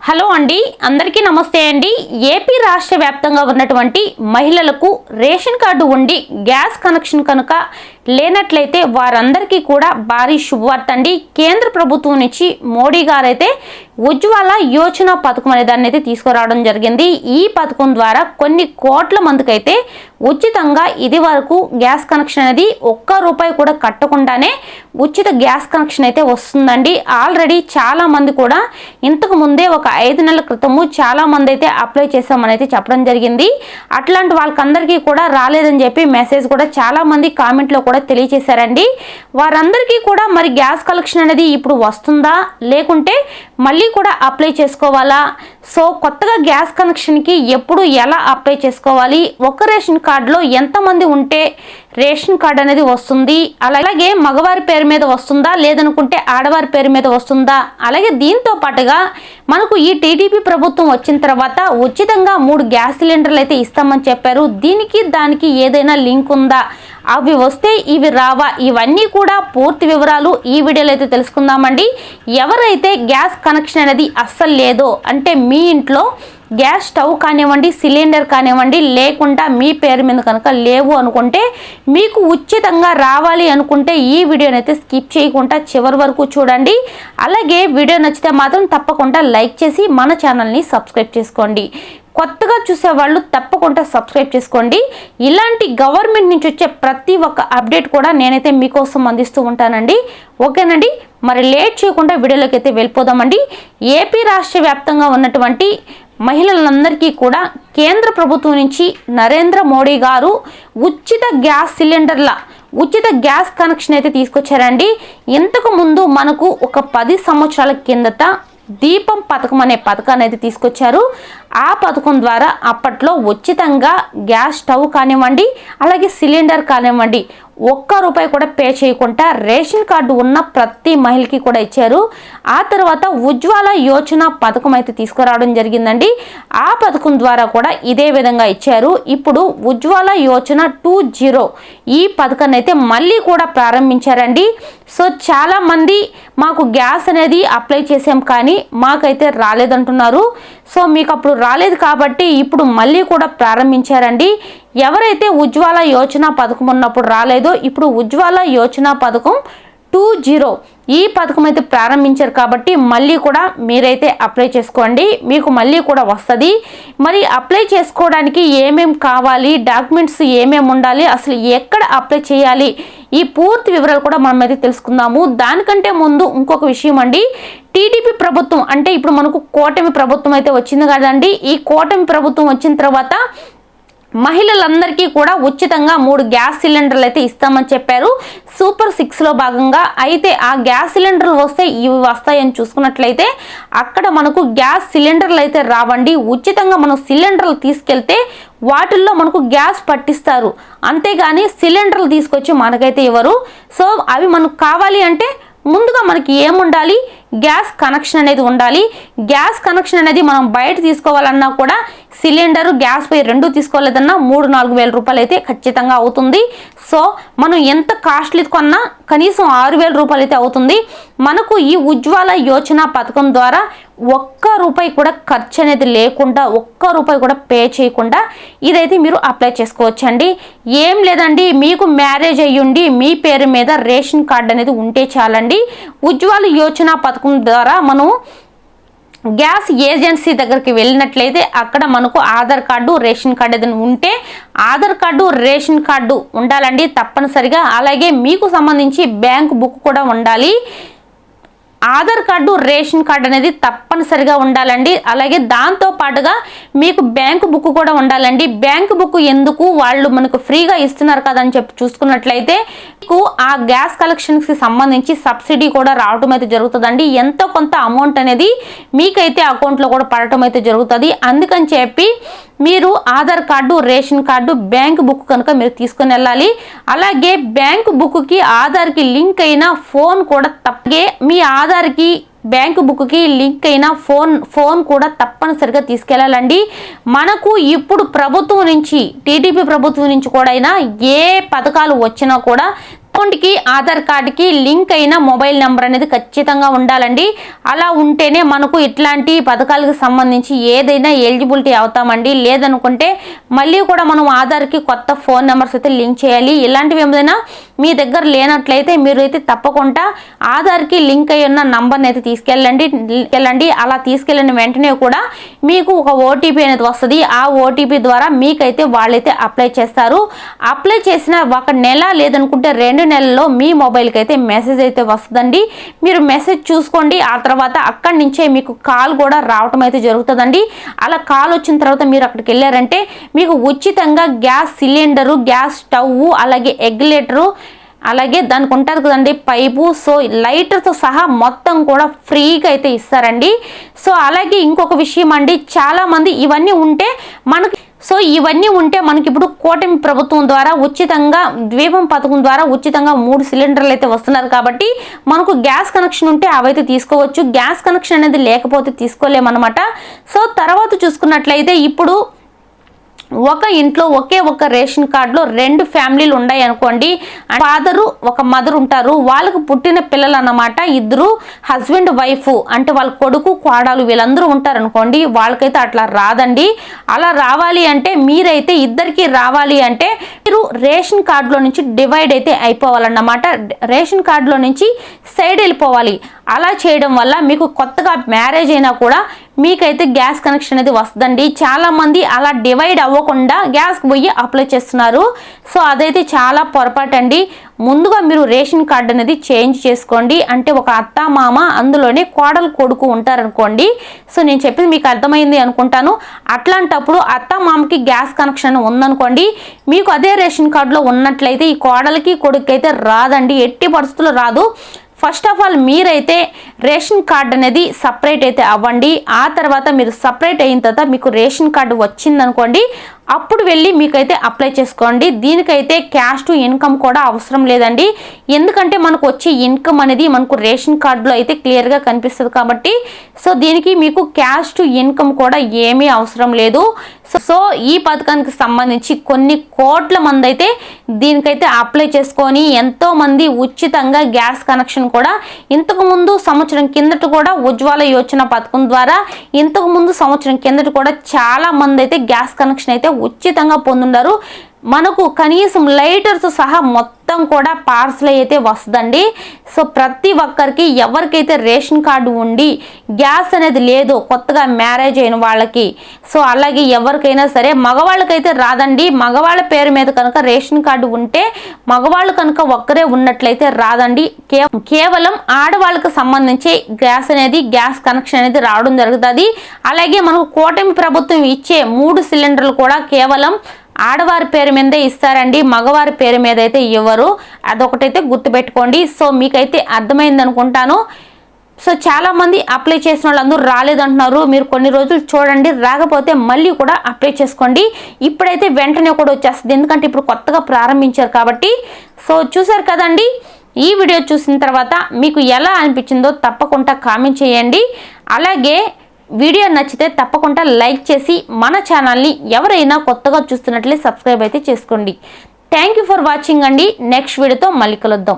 Hello అండి, అందరికీ నమస్తే అండి. ఏపీ రాష్ట్ర వ్యాప్తంగా ఉన్నటువంటి మహిళలకు రేషన్ కార్డు ఉండి గ్యాస్ కనెక్షన్ కనుక లేనట్లయితే వారందరికీ కూడా భారీ శుభవార్త అండి. కేంద్ర ప్రభుత్వం నుంచి మోడీ గారైతే ఉజ్వల యోజన పథకం అనే దాన్ని అయితే తీసుకురావడం జరిగింది. ఈ పథకం ద్వారా కొన్ని కోట్ల మందికి అయితే ఉచితంగా ఇది వరకు గ్యాస్ కనెక్షన్ అనేది ₹1 కూడా కట్టకుండానే ఉచిత గ్యాస్ కనెక్షన్ అయితే వస్తుందండి. ఆల్రెడీ చాలా మంది కూడా ఇంతకు ముందే ఒక 5 నెలల క్రితము చాలా మంది అయితే అప్లై చేసామని అయితే చెప్పడం జరిగింది. అట్లాంటి వాళ్ళకందరికీ కూడా రాలేదని చెప్పి మెసేజ్ కూడా చాలా మంది కామెంట్లో కూడా తెలియజేశారండి. వారందరికీ కూడా మరి గ్యాస్ కనెక్షన్ అనేది ఇప్పుడు వస్తుందా, లేకుంటే మళ్ళీ కూడా అప్లై చేసుకోవాలా? సో కొత్తగా గ్యాస్ కనెక్షన్కి ఎప్పుడు ఎలా అప్లై చేసుకోవాలి, ఒక రేషన్ కార్డులో ఎంతమంది ఉంటే రేషన్ కార్డు అనేది వస్తుంది, అలాగే మగవారి పేరు మీద వస్తుందా లేదనుకుంటే ఆడవారి పేరు మీద వస్తుందా, అలాగే దీంతో పాటుగా మనకు ఈ టీడీపీ ప్రభుత్వం వచ్చిన తర్వాత ఉచితంగా 3 గ్యాస్ సిలిండర్లు అయితే ఇస్తామని చెప్పారు. దీనికి దానికి ఏదైనా లింక్ ఉందా, అవి వస్తే ఇవి రావా, ఇవన్నీ కూడా పూర్తి వివరాలు ఈ వీడియోలో అయితే తెలుసుకుందామండి. ఎవరైతే గ్యాస్ కనెక్షన్ అనేది అస్సలు లేదో, అంటే మీ ఇంట్లో గ్యాస్ స్టవ్ కానివ్వండి, సిలిండర్ కానివ్వండి లేకుండా మీ పేరు మీద కనుక లేవు అనుకుంటే, మీకు ఉచితంగా రావాలి అనుకుంటే ఈ వీడియోని అయితే స్కిప్ చేయకుండా చివరి వరకు చూడండి. అలాగే వీడియో నచ్చితే మాత్రం తప్పకుండా లైక్ చేసి మన ఛానల్ని సబ్స్క్రైబ్ చేసుకోండి. కొత్తగా చూసేవాళ్ళు తప్పకుండా సబ్స్క్రైబ్ చేసుకోండి. ఇలాంటి గవర్నమెంట్ నుంచి వచ్చే ప్రతి ఒక్క అప్డేట్ కూడా నేనైతే మీకోసం అందిస్తూ ఉంటానండి. ఓకేనండి, మరి లేట్ చేయకుండా వీడియోలోకి అయితే వెళ్ళిపోదామండి. ఏపీ రాష్ట్ర వ్యాప్తంగా ఉన్నటువంటి మహిళలందరికీ కూడా కేంద్ర ప్రభుత్వం నుంచి నరేంద్ర మోడీ గారు ఉచిత గ్యాస్ కనెక్షన్ అయితే తీసుకొచ్చారండి. ఇంతకు ముందు మనకు ఒక 10 సంవత్సరాల కిందట దీపం పథకం అనే పథకాన్ని అయితే తీసుకొచ్చారు. ఆ పథకం ద్వారా అప్పట్లో ఉచితంగా గ్యాస్ స్టవ్ కానివ్వండి, అలాగే సిలిండర్ కానివ్వండి ₹1 కూడా పే చేయకుండా రేషన్ కార్డు ఉన్న ప్రతి మహిళకి కూడా ఇచ్చారు. ఆ తర్వాత ఉజ్వల యోజన పథకం అయితే తీసుకురావడం జరిగిందండి. ఆ పథకం ద్వారా కూడా ఇదే విధంగా ఇచ్చారు. ఇప్పుడు ఉజ్వల యోజన 2.0 ఈ పథకాన్ని అయితే మళ్ళీ కూడా ప్రారంభించారండి. సో చాలా మంది మాకు గ్యాస్ అనేది అప్లై చేసాం కానీ మాకైతే రాలేదంటున్నారు. సో మీకు అప్పుడు రాలేదు కాబట్టి ఇప్పుడు మళ్ళీ కూడా ప్రారంభించారండి. ఎవరైతే ఉజ్వల యోజన పథకం ఉన్నప్పుడు రాలేదో, ఇప్పుడు ఉజ్వల యోజన పథకం 2.0 ఈ పథకం అయితే ప్రారంభించారు కాబట్టి మళ్ళీ కూడా మీరైతే అప్లై చేసుకోండి, మీకు మళ్ళీ కూడా వస్తుంది. మరి అప్లై చేసుకోవడానికి ఏమేమి కావాలి, డాక్యుమెంట్స్ ఏమేమి ఉండాలి, అసలు ఎక్కడ అప్లై చేయాలి, ఈ పూర్తి వివరాలు కూడా మనం అయితే తెలుసుకుందాము. దానికంటే ముందు ఇంకొక విషయం అండి. టీడీపీ ప్రభుత్వం అంటే ఇప్పుడు మనకు కూటమి ప్రభుత్వం అయితే వచ్చింది కదండి. ఈ కూటమి ప్రభుత్వం వచ్చిన తర్వాత మహిళలందరికీ కూడా ఉచితంగా 3 గ్యాస్ సిలిండర్లు అయితే ఇస్తామని చెప్పారు సూపర్ 6లో భాగంగా. అయితే ఆ గ్యాస్ సిలిండర్లు వస్తే ఇవి వస్తాయని చూసుకున్నట్లయితే అక్కడ మనకు గ్యాస్ సిలిండర్లు అయితే రావండి. ఉచితంగా మనం సిలిండర్లు తీసుకెళ్తే వాటిల్లో మనకు గ్యాస్ పట్టిస్తారు, అంతేగాని సిలిండర్లు తీసుకొచ్చి మనకైతే ఇవ్వరు. సో అవి మనకు కావాలి అంటే ముందుగా మనకి ఏముండాలి, గ్యాస్ కనెక్షన్ అనేది ఉండాలి. గ్యాస్ కనెక్షన్ అనేది మనం బయట తీసుకోవాలన్నా కూడా సిలిండర్ గ్యాస్ పై 2 తీసుకోలేదన్నా 3-4 వేల రూపాయలు అయితే ఖచ్చితంగా అవుతుంది. సో మనం ఎంత కాస్ట్లీ కొన్నా కనీసం 6,000 రూపాయలు అయితే అవుతుంది. మనకు ఈ ఉజ్వల యోజన పథకం ద్వారా ₹1 కూడా ఖర్చు అనేది లేకుండా, ₹1 కూడా పే చేయకుండా ఇదైతే మీరు అప్లై చేసుకోవచ్చండి. ఏం లేదండి, మీకు మ్యారేజ్ అయ్యుండి మీ పేరు మీద రేషన్ కార్డు అనేది ఉంటే చాలండి. ఉజ్వల యోజన పథకం ద్వారా మనం గ్యాస్ ఏజెన్సీ దగ్గరికి వెళ్ళినట్లయితే అక్కడ మనకు ఆధార్ కార్డు, రేషన్ కార్డు ఏదైనా ఉంటే ఆధార్ కార్డు, రేషన్ కార్డు ఉండాలండి తప్పనిసరిగా. అలాగే మీకు సంబంధించి బ్యాంక్ బుక్ కూడా ఉండాలి. ఆధార్ కార్డు, రేషన్ కార్డు అనేది తప్పనిసరిగా ఉండాలండి. అలాగే దాంతో పాటుగా మీకు బ్యాంకు బుక్ కూడా ఉండాలండి. బ్యాంకు బుక్ ఎందుకు, వాళ్ళు మనకు ఫ్రీగా ఇస్తున్నారు కదా అని చెప్పి చూసుకున్నట్లయితే మీకు ఆ గ్యాస్ కలెక్షన్కి సంబంధించి సబ్సిడీ కూడా రావడం అయితే జరుగుతుందండి. ఎంతో కొంత అమౌంట్ అనేది మీకైతే అకౌంట్లో కూడా పడటం అయితే జరుగుతుంది. అందుకని చెప్పి మీరు Aadhaar card, ration card, bank book కనుక మీరు తీసుకొని వెళ్ళాలి. అలాగే బ్యాంక్ బుక్కి ఆధార్కి లింక్ అయిన ఫోన్ కూడా తప్పగే మీ ఆధార్కి బ్యాంకు బుక్కి లింక్ అయిన ఫోన్ కూడా తప్పనిసరిగా తీసుకెళ్లాలండి. మనకు ఇప్పుడు ప్రభుత్వం నుంచి, టీడీపీ ప్రభుత్వం నుంచి కూడా అయినా ఏ పథకాలు వచ్చినా కూడా అకౌంట్కి ఆధార్ కార్డుకి లింక్ అయిన మొబైల్ నెంబర్ అనేది ఖచ్చితంగా ఉండాలండి. అలా ఉంటేనే మనకు ఇట్లాంటి పథకాలకు సంబంధించి ఏదైనా ఎలిజిబిలిటీ అవుతామండి. లేదనుకుంటే మళ్ళీ కూడా మనం ఆధార్కి కొత్త ఫోన్ నెంబర్స్ అయితే లింక్ చేయాలి. ఇలాంటివి ఏమైనా మీ దగ్గర లేనట్లయితే మీరు అయితే తప్పకుండా ఆధార్కి లింక్ అయి ఉన్న నంబర్ని అయితే తీసుకెళ్ళండి. అలా తీసుకెళ్ళిన వెంటనే కూడా మీకు ఒక ఓటీపీ అనేది వస్తుంది. ఆ ఓటీపీ ద్వారా మీకైతే వాళ్ళైతే అప్లై చేస్తారు. అప్లై చేసిన 1 నెల లేదనుకుంటే 2 నెలల్లో మీ మొబైల్కి అయితే మెసేజ్ అయితే వస్తుందండి. మీరు మెసేజ్ చూసుకోండి. ఆ తర్వాత అక్కడి నుంచే మీకు కాల్ కూడా రావటం అయితే జరుగుతుందండి. అలా కాల్ వచ్చిన తర్వాత మీరు అక్కడికి వెళ్ళారంటే మీకు ఉచితంగా గ్యాస్ సిలిండరు, గ్యాస్ స్టవ్, అలాగే రెగ్యులేటరు, అలాగే దానికి ఉంటుంది కదండి పైపు, సో లైటర్తో సహా మొత్తం కూడా ఫ్రీగా అయితే ఇస్తారండి. సో అలాగే ఇంకొక విషయం అండి, చాలామంది ఇవన్నీ ఉంటే మనకి ఇప్పుడు కూటమి ప్రభుత్వం ద్వారా ఉచితంగా దీపం పథకం ద్వారా ఉచితంగా 3 సిలిండర్లు అయితే వస్తున్నారు. కాబట్టి మనకు గ్యాస్ కనెక్షన్ ఉంటే అవైతే తీసుకోవచ్చు. గ్యాస్ కనెక్షన్ అనేది లేకపోతే తీసుకోలేమన్నమాట. సో తర్వాత చూసుకున్నట్లయితే ఇప్పుడు ఒక ఇంట్లో ఒకే ఒక రేషన్ కార్డులో 2 ఫ్యామిలీలు ఉన్నాయి అనుకోండి. ఫాదరు ఒక మదర్ ఉంటారు. వాళ్ళకు పుట్టిన పిల్లలు అన్నమాట. ఇద్దరు హస్బెండ్ వైఫ్ అంటే వాళ్ళ కొడుకు కోడలు వీళ్ళందరూ ఉంటారు అనుకోండి. వాళ్ళకైతే అట్లా రాదండి. అలా రావాలి అంటే మీరైతే ఇద్దరికి రావాలి అంటే మీరు రేషన్ కార్డులో నుంచి డివైడ్ అయితే అయిపోవాలన్నమాట. రేషన్ కార్డులో నుంచి సైడ్ వెళ్ళిపోవాలి. అలా చేయడం వల్ల మీకు కొత్తగా మ్యారేజ్ అయినా కూడా మీకైతే గ్యాస్ కనెక్షన్ అనేది వస్తుందండి. చాలామంది అలా డివైడ్ అవ్వకుండా గ్యాస్కి పోయి అప్లై చేస్తున్నారు. సో అదైతే చాలా పొరపాటు అండి. ముందుగా మీరు రేషన్ కార్డు అనేది చేంజ్ చేసుకోండి. అంటే ఒక అత్త మామ అందులోనే కోడలు కొడుకు ఉంటారనుకోండి. సో నేను చెప్పింది మీకు అర్థమైంది అనుకుంటాను. అట్లాంటప్పుడు అత్త మామకి గ్యాస్ కనెక్షన్ ఉందనుకోండి, మీకు అదే రేషన్ కార్డులో ఉన్నట్లయితే ఈ కోడలికి కొడుకు అయితే రాదండి, ఎట్టి పరిస్థితుల్లో రాదు. ఫస్ట్ ఆఫ్ ఆల్ మీరైతే రేషన్ కార్డు అనేది సపరేట్ అయితే అవ్వండి. ఆ తర్వాత మీరు సపరేట్ అయిన తర్వాత మీకు రేషన్ కార్డు వచ్చిందనుకోండి, అప్పుడు వెళ్ళి మీకైతే అప్లై చేసుకోండి. దీనికైతే క్యాష్ టు ఇన్కమ్ కూడా అవసరం లేదండి. ఎందుకంటే మనకు వచ్చే ఇన్కమ్ అనేది మనకు రేషన్ కార్డులో అయితే క్లియర్గా కనిపిస్తుంది కాబట్టి సో దీనికి మీకు క్యాష్ టు ఇన్కమ్ కూడా ఏమీ అవసరం లేదు. సో ఈ పథకానికి సంబంధించి కొన్ని కోట్ల మంది అయితే దీనికైతే అప్లై చేసుకొని ఎంతో మంది ఉచితంగా గ్యాస్ కనెక్షన్ కూడా ఇంతకుముందు సంవత్సరం కిందట కూడా ఉజ్వల యోజన పథకం ద్వారా సంవత్సరం కిందట కూడా చాలా మంది అయితే గ్యాస్ కనెక్షన్ అయితే ఉచితంగా పొందున్నారు. మనకు కనీసం లైటర్స్ సహా మొత్తం కూడా పార్సల్ అయితే వస్తుందండి. సో ప్రతి ఒక్కరికి ఎవరికైతే రేషన్ కార్డు ఉండి గ్యాస్ అనేది లేదో కొత్తగా మ్యారేజ్ అయిన వాళ్ళకి, సో అలాగే ఎవరికైనా సరే మగవాళ్ళకైతే రాదండి. మగవాళ్ళ పేరు మీద కనుక రేషన్ కార్డు ఉంటే మగవాళ్ళు కనుక ఒక్కరే ఉన్నట్లయితే రాదండి. కేవలం ఆడవాళ్ళకి సంబంధించి గ్యాస్ కనెక్షన్ అనేది రావడం జరుగుతుంది. అలాగే మనకు కూటమి ప్రభుత్వం ఇచ్చే 3 సిలిండర్లు కూడా కేవలం ఆడవారి పేరు మీదే ఇస్తారండి, మగవారి పేరు మీద అయితే ఇవ్వరు. అదొకటైతే గుర్తుపెట్టుకోండి. సో మీకైతే అర్థమైంది అనుకుంటాను. సో చాలామంది అప్లై చేసిన వాళ్ళందరూ రాలేదంటున్నారు. మీరు కొన్ని రోజులు చూడండి, రాకపోతే మళ్ళీ కూడా అప్లై చేసుకోండి. ఇప్పుడైతే వెంటనే కూడా వచ్చేస్తుంది, ఎందుకంటే ఇప్పుడు కొత్తగా ప్రారంభించారు కాబట్టి. సో చూసారు కదండి, ఈ వీడియో చూసిన తర్వాత మీకు ఎలా అనిపించిందో తప్పకుండా కామెంట్ చేయండి. అలాగే వీడియో నచ్చితే తప్పకుండా లైక్ చేసి మన ఛానల్ని ఎవరైనా కొత్తగా చూస్తున్నట్లే సబ్స్క్రైబ్ అయితే చేసుకోండి. థ్యాంక్ యూ ఫర్ వాచింగ్ అండి. నెక్స్ట్ వీడియోతో మళ్ళీ కలుద్దాం.